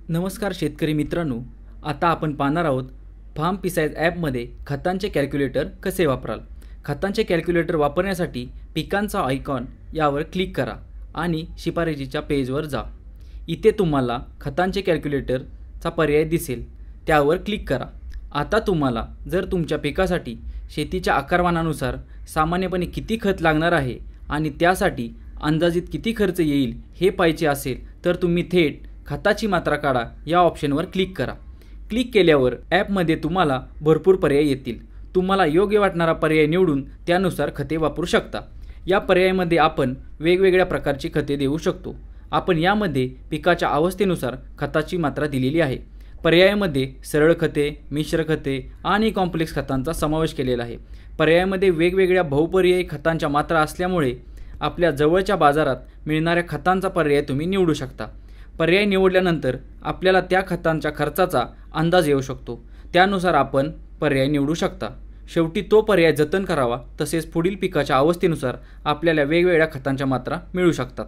नमस्कार शेतकरी मित्रांनो, आता आपण पाहणार आहोत फार्म पिसाइज ॲपमध्ये खतांचे कॅल्क्युलेटर कसे वापराल। खतांचे कॅल्क्युलेटर वापरण्यासाठी पिकांचा आयकॉन यावर क्लिक करा आणि शिफारशीच्या पेजवर जा। इथे तुम्हाला खतांचे कॅल्क्युलेटरचा पर्याय दिसेल, त्यावर क्लिक करा। आता तुम्हाला जर तुमच्या पिकासाठी शेतीच्या आकारमानानुसार सामान्यपणे किती खत लागणार आहे आणि त्यासाठी अंदाजित किती खर्च येईल हे पाहायचे असेल तर तुम्ही थेट खताची मात्रा काढा या ऑप्शनवर क्लिक करा। क्लिक केल्यावर ॲपमध्ये तुम्हाला भरपूर पर्याय येतील। तुम्हाला योग्य वाटणारा पर्याय निवडून त्यानुसार खते वापरू शकता। या पर्यायामध्ये आपण वेगवेगळ्या प्रकारची खते देऊ शकतो। आपण यामध्ये पिकाच्या अवस्थेनुसार खताची मात्रा दिलेली आहे। पर्यायामध्ये सरळ खते, मिश्र खते आणि कॉम्प्लेक्स खतांचा समावेश केलेला आहे। पर्यायामध्ये वेगवेगळ्या बहुपर्यायी खतांच्या मात्रा असल्यामुळे आपल्या जवळच्या बाजारात मिळणाऱ्या खतांचा पर्याय तुम्ही निवडू शकता। पर्याय निवडल्यानंतर आपल्याला त्या खतांच्या खर्चाचा अंदाज येऊ शकतो, त्यानुसार आपण पर्याय निवडू शकता। शेवटी तो पर्याय जतन करावा, तसेच पुढील पिकाच्या अवस्थेनुसार आपल्याला वेगवेगळ्या खतांच्या मात्रा मिळू शकतात।